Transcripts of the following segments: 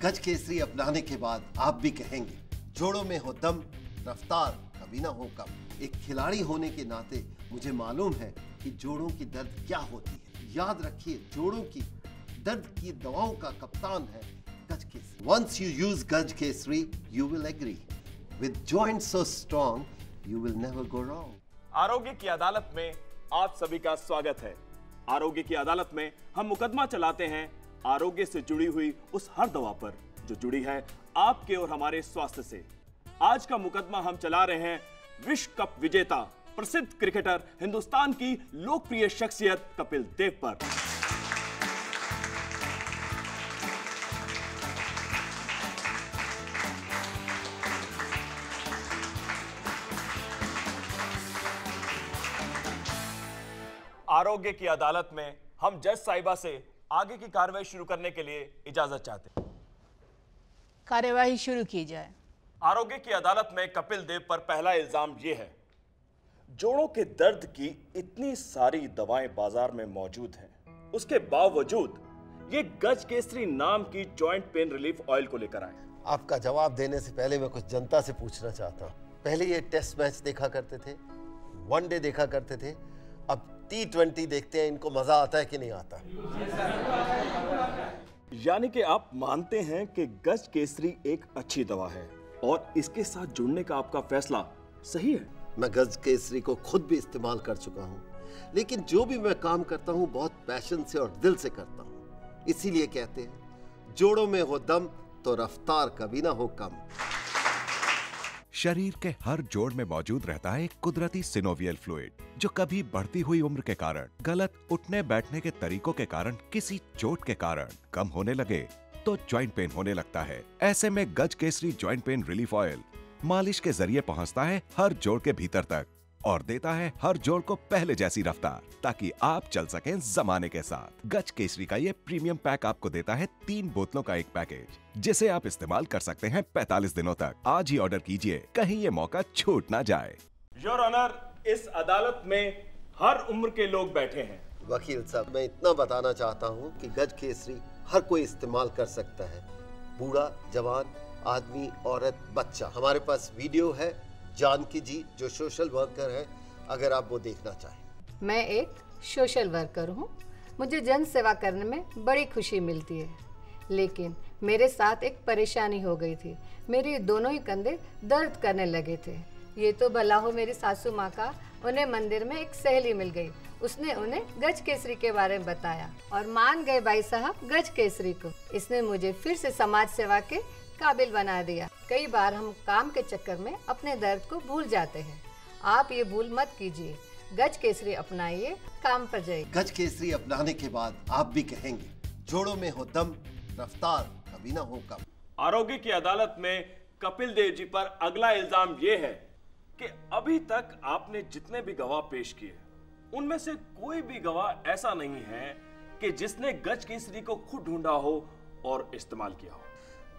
गज केसरी अपनाने के बाद आप भी कहेंगे, जोड़ों में हो दम, रफ्तार कभी ना हो कम। एक खिलाड़ी होने के नाते मुझे मालूम है कि जोड़ों की दर्द क्या होती है। याद रखिए, जोड़ों की दर्द की दवाओं का कप्तान है गज केसरी। Once you use गज Kesari, you will agree. With joints so strong, you will never go wrong. आरोग्य की अदालत में आप सभी का स्वागत है। आरोग्य की अदालत में हम मुकदमा चलाते हैं आरोग्य से जुड़ी हुई उस हर दवा पर जो जुड़ी है आपके और हमारे स्वास्थ्य से। आज का मुकदमा हम चला रहे हैं विश्व कप विजेता, प्रसिद्ध क्रिकेटर, हिंदुस्तान की लोकप्रिय शख्सियत कपिल देव पर। आरोग्य की अदालत में हम जज साहिबा से आगे की कार्रवाई शुरू करने के लिए इजाजत चाहते हैं। कार्यवाही शुरू की जाए। आरोग्य की अदालत में कपिल देव पर पहला इल्जाम यह है, जोड़ों के दर्द की इतनी सारी दवाएं बाजार में मौजूद हैं, उसके बावजूद ये गज केसरी नाम की जॉइंट पेन रिलीफ ऑयल को लेकर आए। आपका जवाब देने से पहले मैं कुछ जनता से पूछना चाहता हूँ। पहले ये टेस्ट मैच देखा करते थे, वनडे देखा करते थे, अब T20 देखते हैं। इनको मजा आता है कि नहीं आता? यानी कि आप मानते हैं कि गज केसरी एक अच्छी दवा है और इसके साथ जुड़ने का आपका फैसला सही है? मैं गज केसरी को खुद भी इस्तेमाल कर चुका हूँ, लेकिन जो भी मैं काम करता हूँ बहुत पैशन से और दिल से करता हूँ। इसीलिए कहते हैं, जोड़ों में हो दम तो रफ्तार कभी ना हो कम। शरीर के हर जोड़ में मौजूद रहता है एक कुदरती सिनोवियल फ्लूइड, जो कभी बढ़ती हुई उम्र के कारण, गलत उठने बैठने के तरीकों के कारण, किसी चोट के कारण कम होने लगे तो जॉइंट पेन होने लगता है। ऐसे में गज Kesari joint pain relief oil मालिश के जरिए पहुंचता है हर जोड़ के भीतर तक और देता है हर जोड़ को पहले जैसी रफ्तार, ताकि आप चल सकें जमाने के साथ। गज केसरी का ये प्रीमियम पैक आपको देता है 3 बोतलों का एक पैकेज, जिसे आप इस्तेमाल कर सकते हैं 45 दिनों तक। आज ही ऑर्डर कीजिए, कहीं ये मौका छूट ना जाए। योर ऑनर, इस अदालत में हर उम्र के लोग बैठे हैं। वकील साहब, मैं इतना बताना चाहता हूँ कि गज केसरी हर कोई इस्तेमाल कर सकता है, बूढ़ा, जवान, आदमी, औरत, बच्चा। हमारे पास वीडियो है जानकी जी जो सोशल वर्कर है, अगर आप वो देखना चाहें। मैं एक सोशल वर्कर हूँ, मुझे जन सेवा करने में बड़ी खुशी मिलती है, लेकिन मेरे साथ एक परेशानी हो गई थी। मेरे दोनों ही कंधे दर्द करने लगे थे। ये तो भला हो मेरी सासू माँ का, उन्हें मंदिर में एक सहेली मिल गई, उसने उन्हें गज केसरी के बारे में बताया और मान गए भाई साहब गज केसरी को। इसने मुझे फिर से समाज सेवा के काबिल बना दिया। कई बार हम काम के चक्कर में अपने दर्द को भूल जाते हैं। आप ये भूल मत कीजिए, गज केसरी अपनाइए, काम पर जाइए। गज केसरी अपनाने के बाद आप भी कहेंगे, जोड़ों में हो दम, रफ्तार कभी ना हो कम। आरोग्य की अदालत में कपिल देव जी पर अगला इल्जाम यह है कि अभी तक आपने जितने भी गवाह पेश किए, उनमें से कोई भी गवाह ऐसा नहीं है कि जिसने गज केसरी को खुद ढूंढा हो और इस्तेमाल किया हो।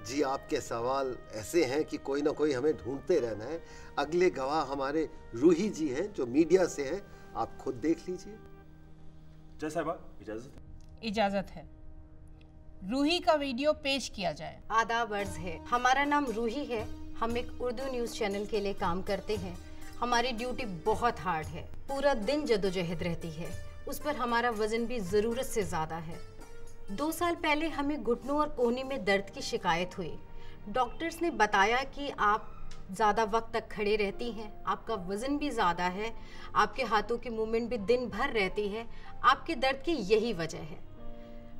जी, आपके सवाल ऐसे हैं कि कोई ना कोई हमें ढूंढते रहना है। अगले गवाह हमारे रूही जी हैं जो मीडिया से हैं, आप खुद देख लीजिए। जय साहिबा, इजाजत है? इजाजत है। रूही का वीडियो पेश किया जाए। आदाब अर्ज है, हमारा नाम रूही है। हम एक उर्दू न्यूज़ चैनल के लिए काम करते हैं। हमारी ड्यूटी बहुत हार्ड है, पूरा दिन जद्दोजहद रहती है, उस पर हमारा वजन भी ज़रूरत से ज़्यादा है। 2 साल पहले हमें घुटनों और कोहनी में दर्द की शिकायत हुई। डॉक्टर्स ने बताया कि आप ज़्यादा वक्त तक खड़े रहती हैं, आपका वज़न भी ज़्यादा है, आपके हाथों की मूवमेंट भी दिन भर रहती है, आपके दर्द की यही वजह है।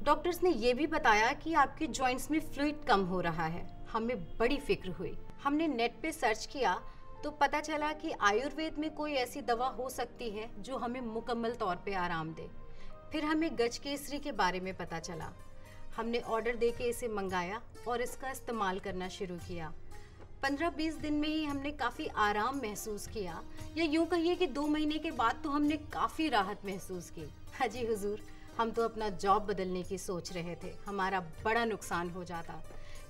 डॉक्टर्स ने ये भी बताया कि आपके जॉइंट्स में फ्लूइड कम हो रहा है। हमें बड़ी फिक्र हुई। हमने नेट पे सर्च किया तो पता चला कि आयुर्वेद में कोई ऐसी दवा हो सकती है जो हमें मुकम्मल तौर पे आराम दे। फिर हमें गज केसरी के बारे में पता चला। हमने ऑर्डर दे के इसे मंगाया और इसका इस्तेमाल करना शुरू किया। 15-20 दिन में ही हमने काफ़ी आराम महसूस किया, या यूँ कहिए कि 2 महीने के बाद तो हमने काफ़ी राहत महसूस की। हाँ जी हुजूर, हम तो अपना जॉब बदलने की सोच रहे थे, हमारा बड़ा नुकसान हो जाता,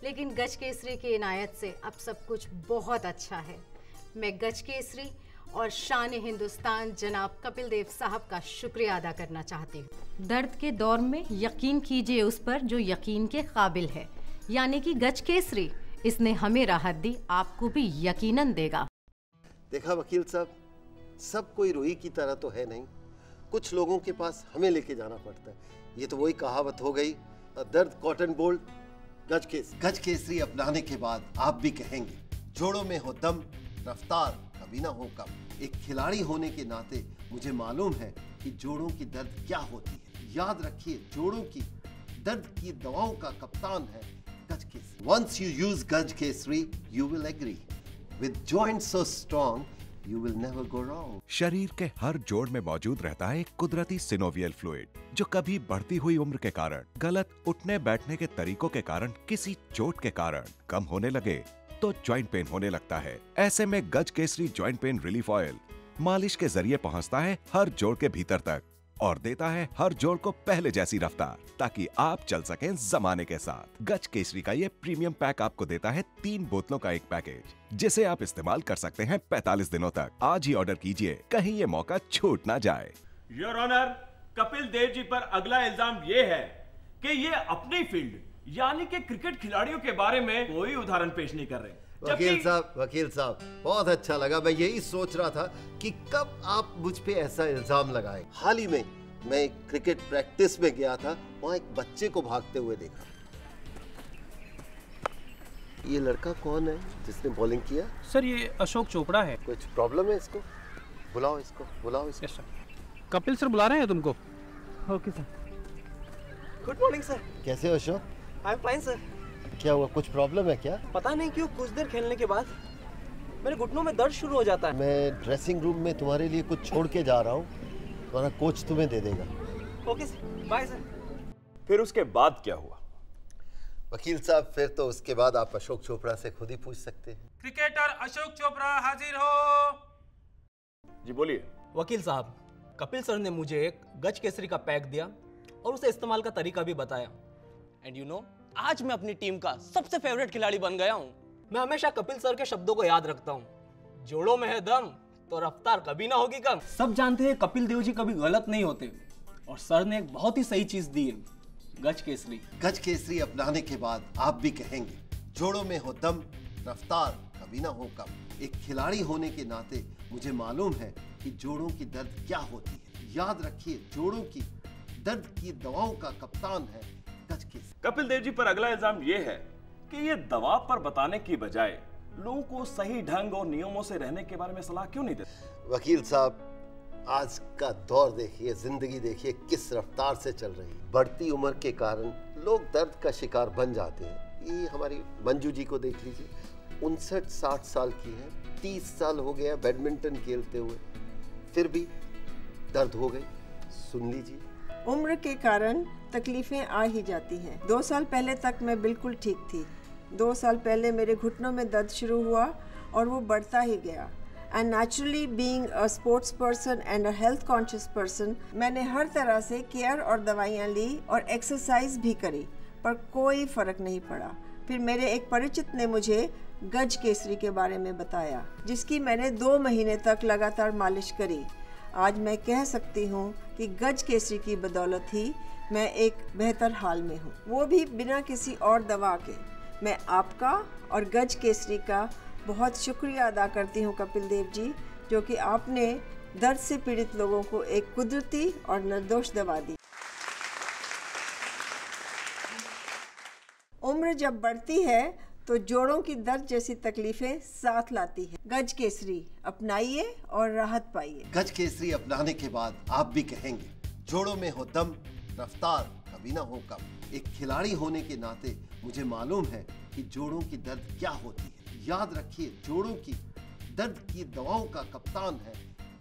लेकिन गज केसरी की इनायत से अब सब कुछ बहुत अच्छा है। मैं गज केसरी और शान हिंदुस्तान जनाब कपिल देव साहब का शुक्रिया अदा करना चाहती हूँ। दर्द के दौर में यकीन कीजिए उस पर जो यकीन के काबिल है। यानी कि गज केसरी। इसने हमें राहत दी, आपको भी यकीनन देगा। देखा वकील साहब, सब कोई रूही की तरह तो है नहीं। कुछ लोगों के पास हमें लेके जाना पड़ता है। ये तो वही कहावत हो गई, दर्द कॉटन बोल्ड गज केसरी। गज केसरी अपनाने के बाद आप भी कहेंगे, जोड़ों में हो दम, रफ्तार कभी ना हो कम। एक खिलाड़ी होने के नाते मुझे मालूम है कि जोड़ों की दर्द क्या होती है। याद रखिए, जोड़ों की दर्द की दवाओं का कप्तान है गज केसरी। Once you use गज Kesari, you will agree. With joints so strong, you will never go wrong. शरीर के हर जोड़ में मौजूद रहता है एक कुदरती सिनोवियल फ्लूइड जो कभी बढ़ती हुई उम्र के कारण, गलत उठने बैठने के तरीकों के कारण, किसी चोट के कारण कम होने लगे तो जॉइंट पेन होने लगता है। ऐसे में गज Kesari joint pain relief oil मालिश के जरिए पहुंचता है हर जोड़ के भीतर तक और देता है हर जोड़ को पहले जैसी रफ्तार, ताकि आप चल सकें जमाने के साथ। गज केसरी का ये प्रीमियम पैक आपको देता है 3 बोतलों का एक पैकेज, जिसे आप इस्तेमाल कर सकते हैं 45 दिनों तक। आज ही ऑर्डर कीजिए, कहीं ये मौका छूट ना जाए। योर ऑनर, कपिल देव जी पर अगला इल्जाम ये है कि ये अपनी फील्ड यानी कि क्रिकेट खिलाड़ियों के बारे में कोई उदाहरण पेश नहीं कर रहे। वकील साहब, बहुत अच्छा लगा। मैं यही सोच रहा था कि कब आप मुझ पे ऐसा इल्जाम लगाएं। हाल ही में मैं क्रिकेट प्रैक्टिस में गया था, वहाँ एक बच्चे को भागते हुए देखा। ये लड़का कौन है जिसने बॉलिंग किया? सर, ये अशोक चोपड़ा है। कुछ प्रॉब्लम है इसको? बुलाओ इसको। Yes sir. कपिल सर बुला रहे हैं तुमको। Okay sir. Good morning sir. कैसे हो Ashok? I am fine sir. क्या हुआ, कुछ प्रॉब्लम है क्या? पता नहीं क्यों कुछ देर खेलने के बाद मेरे घुटनों में दर्द शुरू हो जाता है। मैं ड्रेसिंग रूम में तुम्हारे लिए कुछ छोड़ के जा रहा हूँ, तुम्हारा कोच तुम्हें दे देगा। Okay sir, bye sir. फिर उसके बाद क्या हुआ? वकील साहब, फिर तो उसके बाद आप अशोक चोपड़ा से खुद ही पूछ सकते हैं। क्रिकेटर अशोक चोपड़ा हाजिर हो। जी बोलिए। वकील साहब, कपिल सर ने मुझे एक गज केसरी का पैक दिया और उसे इस्तेमाल का तरीका भी बताया। एंड यू नो, आज मैं अपनी टीम का सबसे फेवरेट खिलाड़ी बन गया हूँ। मैं हमेशा कपिल सर के शब्दों को याद रखता हूँ, जोड़ों में है दम तो रफ्तार कभी ना होगी कम। सब जानते हैं कपिल देव जी कभी गलत नहीं होते और सर ने एक बहुत ही सही चीज दी है, गज केसरी। गज केसरी अपनाने के बाद आप भी कहेंगे, जोड़ों में हो दम, रफ्तार कभी ना हो कम। एक खिलाड़ी होने के नाते मुझे मालूम है कि जोड़ों की दर्द क्या होती है। याद रखिए, जोड़ों की दर्द की दवाओं का कप्तान है गज केसरी। कपिल देव जी पर अगला इल्जाम ये है कि ये दवा पर बताने की बजाय लोगों को सही ढंग और नियमों से रहने के बारे में सलाह क्यों नहीं देते? वकील साहब, आज का दौर देखिए, जिंदगी देखिए किस रफ्तार से चल रही है। बढ़ती उम्र के कारण लोग दर्द का शिकार बन जाते हैं। ये हमारी मंजू जी को देख लीजिए, 59-60 साल की है, 30 साल हो गया बैडमिंटन खेलते हुए, फिर भी दर्द हो गई। सुन लीजिए। उम्र के कारण तकलीफें आ ही जाती हैं। 2 साल पहले तक मैं बिल्कुल ठीक थी। 2 साल पहले मेरे घुटनों में दर्द शुरू हुआ और वो बढ़ता ही गया। And naturally being a sports person and a health conscious person, मैंने हर तरह से केयर और दवाइयाँ ली और एक्सरसाइज भी करी, पर कोई फ़र्क नहीं पड़ा। फिर मेरे एक परिचित ने मुझे गज केसरी के बारे में बताया, जिसकी मैंने 2 महीने तक लगातार मालिश करी। आज मैं कह सकती हूँ कि गज केसरी की बदौलत ही मैं एक बेहतर हाल में हूँ, वो भी बिना किसी और दवा के। मैं आपका और गज केसरी का बहुत शुक्रिया अदा करती हूँ कपिल देव जी, जो कि आपने दर्द से पीड़ित लोगों को एक कुदरती और निर्दोष दवा दी। उम्र जब बढ़ती है तो जोड़ों की दर्द जैसी तकलीफें साथ लाती है। गज केसरी अपनाइए और राहत पाइए। गज केसरी अपनाने के बाद आप भी कहेंगे, जोड़ों में हो दम, रफ्तार कभी ना हो कम। एक खिलाड़ी होने के नाते मुझे मालूम है कि जोड़ों की दर्द क्या होती है। याद रखिए, जोड़ों की दर्द की दवाओं का कप्तान है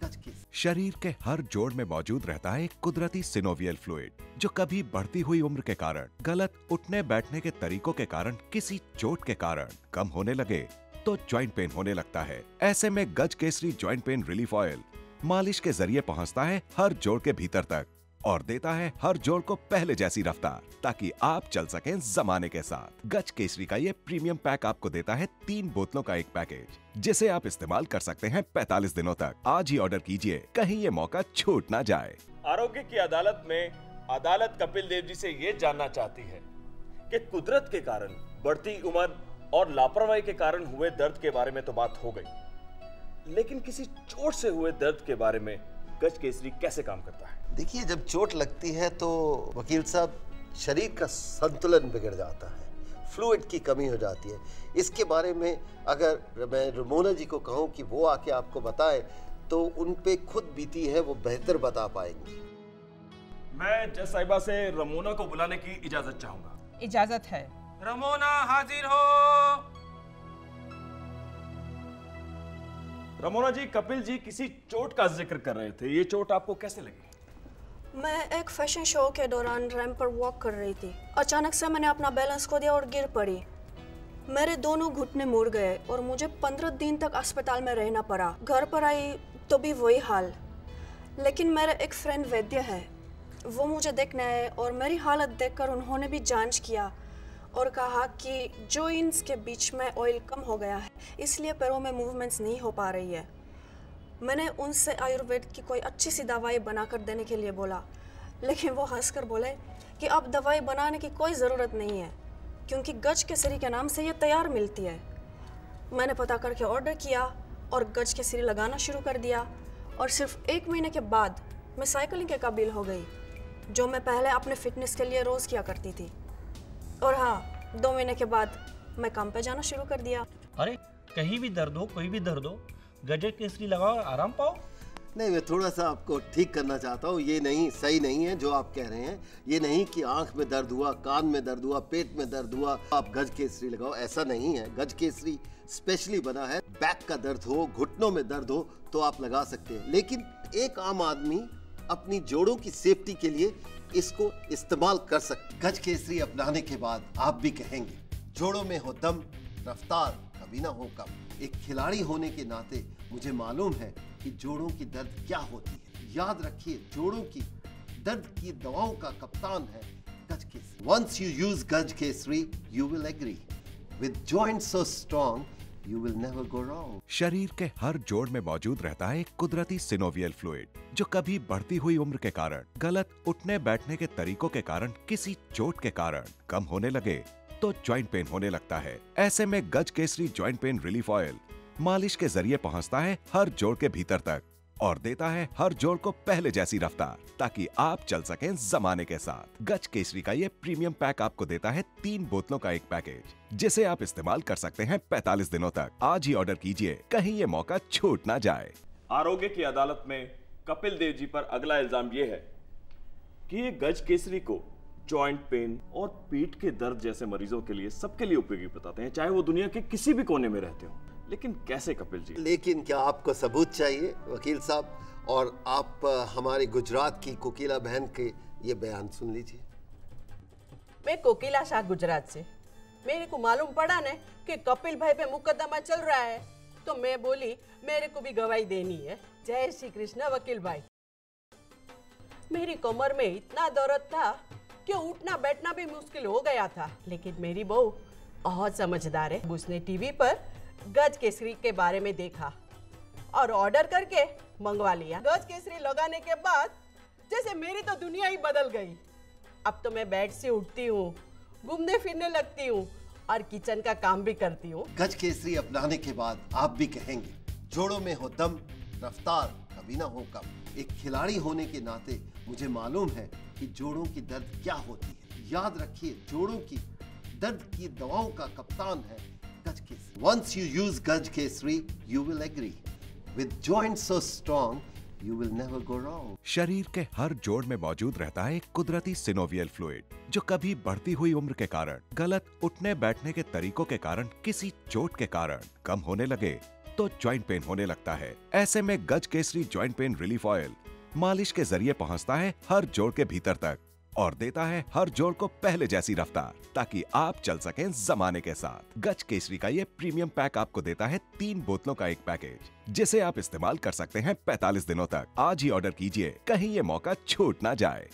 गज केसरी। शरीर के हर जोड़ में मौजूद रहता है एक कुदरती सिनोवियल फ्लूइड जो कभी बढ़ती हुई उम्र के कारण, गलत उठने बैठने के तरीकों के कारण, किसी चोट के कारण कम होने लगे तो जॉइंट पेन होने लगता है। ऐसे में गज Kesari joint pain relief oil मालिश के जरिए पहुंचता है हर जोड़ के भीतर तक और देता है हर जोड़ को पहले जैसी रफ्तार, ताकि आप चल सकें जमाने के साथ। गज केसरी का ये प्रीमियम पैक आपको देता है 3 बोतलों का एक पैकेज, जिसे आप इस्तेमाल कर सकते हैं 45 दिनों तक। आज ही ऑर्डर कीजिए, कहीं ये मौका छूट ना जाए। आरोग्य की अदालत में अदालत कपिल देव जी से ये जानना चाहती है कि कुदरत के कारण बढ़ती उम्र और लापरवाही के कारण हुए दर्द के बारे में तो बात हो गई, लेकिन किसी चोट से हुए दर्द के बारे में गज केसरी कैसे काम करता है? देखिए, जब चोट लगती है तो वकील साहब शरीर का संतुलन बिगड़ जाता है, फ्लूइड की कमी हो जाती है। इसके बारे में अगर मैं रमोना जी को कहूं कि वो आके आपको बताए तो उन पे खुद बीती है वो बेहतर बता पाएंगी। मैं जज साहिबा से रमोना को बुलाने की इजाजत चाहूंगा। इजाजत है। रमोना हाजिर हो। रमोना जी, कपिल जी किसी चोट का जिक्र कर रहे थे, ये चोट आपको कैसे लगी? मैं एक फैशन शो के दौरान रैंप पर वॉक कर रही थी। अचानक से मैंने अपना बैलेंस खो दिया और गिर पड़ी। मेरे दोनों घुटने मुड़ गए और मुझे 15 दिन तक अस्पताल में रहना पड़ा। घर पर आई तो भी वही हाल। लेकिन मेरा एक फ्रेंड वैद्य है, वो मुझे देखने आए और मेरी हालत देखकर उन्होंने भी जांच किया और कहा कि जॉइंट्स के बीच में ऑयल कम हो गया है, इसलिए पैरों में मूवमेंट्स नहीं हो पा रही है। मैंने उनसे आयुर्वेद की कोई अच्छी सी दवाई बनाकर देने के लिए बोला, लेकिन वो हंसकर बोले कि अब दवाई बनाने की कोई ज़रूरत नहीं है, क्योंकि गज केसरी के नाम से ये तैयार मिलती है। मैंने पता करके ऑर्डर किया और गज केसरी लगाना शुरू कर दिया और सिर्फ 1 महीने के बाद मैं साइकिलिंग के काबिल हो गई, जो मैं पहले अपने फिटनेस के लिए रोज़ किया करती थी। और हाँ, 2 महीने के बाद मैं काम पे जाना शुरू कर दिया। अरे कहीं भी दर्द हो, कोई भी दर्द हो, गज केसरी लगाओ और आराम पाओ। नहीं, मैं थोड़ा सा आपको ठीक करना चाहता हूँ। ये नहीं, सही नहीं है जो आप कह रहे हैं। ये नहीं कि आंख में दर्द हुआ, कान में दर्द हुआ, पेट में दर्द हुआ, आप गज केसरी लगाओ, ऐसा नहीं है। गज केसरी स्पेशली बना है, बैक का दर्द हो, घुटनों में दर्द हो तो आप लगा सकते हैं। लेकिन एक आम आदमी अपनी जोड़ों की सेफ्टी के लिए इसको इस्तेमाल कर सकते। गज केसरी अपनाने के बाद आप भी कहेंगे, जोड़ों में हो दम, रफ्तार कभी ना हो कम। एक खिलाड़ी होने के नाते मुझे मालूम है कि जोड़ों की दर्द क्या होती है। याद रखिए, जोड़ों की दर्द की दवाओं का कप्तान है गज केसरी। Once you use गज Kesari, you will agree. With joints so strong, you will never go wrong. शरीर के हर जोड़ में मौजूद रहता है एक कुदरती सिनोवियल फ्लूइड जो कभी बढ़ती हुई उम्र के कारण, गलत उठने बैठने के तरीकों के कारण, किसी चोट के कारण कम होने लगे तो जॉइंट पेन होने लगता है। ऐसे में गज Kesari joint pain relief oil मालिश के जरिए पहुंचता है हर जोड़ के भीतर तक और देता है हर जोड़ को पहले जैसी रफ्तार, ताकि आप चल सकें जमाने के साथ। गज केसरी का ये प्रीमियम पैक आपको देता है 3 बोतलों का एक पैकेज, जिसे आप इस्तेमाल कर सकते हैं 45 दिनों तक। आज ही ऑर्डर कीजिए, कहीं ये मौका छूट ना जाए। आरोग्य की अदालत में कपिल देव जी पर अगला इल्जाम यह है कि ये गज केसरी को जॉइंट पेन और पीठ के दर्द जैसे मरीजों के लिए, सबके लिए उपयोगी बताते हैं, चाहे वो दुनिया के किसी भी कोने में रहते हो। लेकिन कैसे कपिल जी? लेकिन क्या आपको सबूत चाहिए वकील साहब? और आप हमारे गुजरात की कोकिला बहन के ये बयान सुन लीजिए। मैं कोकिला शाह गुजरात से। मेरे को मालूम पड़ा ना कि कपिल भाई पे मुकदमा चल रहा है, तो मैं बोली मेरे को भी गवाही देनी है। जय श्री कृष्ण वकील भाई। मेरी कमर में इतना दर्द था कि उठना बैठना भी मुश्किल हो गया था, लेकिन मेरी बहू बहुत समझदार है। उसने टीवी पर गज केसरी के बारे में देखा और ऑर्डर करके मंगवा लिया। गज केसरी लगाने के बाद जैसे मेरी तो दुनिया ही बदल गई। अब तो मैं बेड से उठती हूँ, घूमने फिरने लगती हूँ और किचन का काम भी करती हूँ। गज केसरी अपनाने के बाद आप भी कहेंगे, जोड़ों में हो दम, रफ्तार कभी ना हो कम। एक खिलाड़ी होने के नाते मुझे मालूम है कि जोड़ों की दर्द क्या होती है। याद रखिए, जोड़ों की दर्द की दवाओं का कप्तान है गज केसरी। Once you use गज Kesari, you will agree. With joints so strong, you will never go wrong. शरीर के हर जोड़ में मौजूद रहता है एक कुदरती सिनोवियल फ्लूइड जो कभी बढ़ती हुई उम्र के कारण, गलत उठने बैठने के तरीकों के कारण, किसी चोट के कारण कम होने लगे तो जॉइंट पेन होने लगता है। ऐसे में गज Kesari joint pain relief oil मालिश के जरिए पहुंचता है हर जोड़ के भीतर तक और देता है हर जोड़ को पहले जैसी रफ्तार, ताकि आप चल सकें जमाने के साथ। गज केसरी का ये प्रीमियम पैक आपको देता है 3 बोतलों का एक पैकेज, जिसे आप इस्तेमाल कर सकते हैं 45 दिनों तक। आज ही ऑर्डर कीजिए, कहीं ये मौका छूट ना जाए।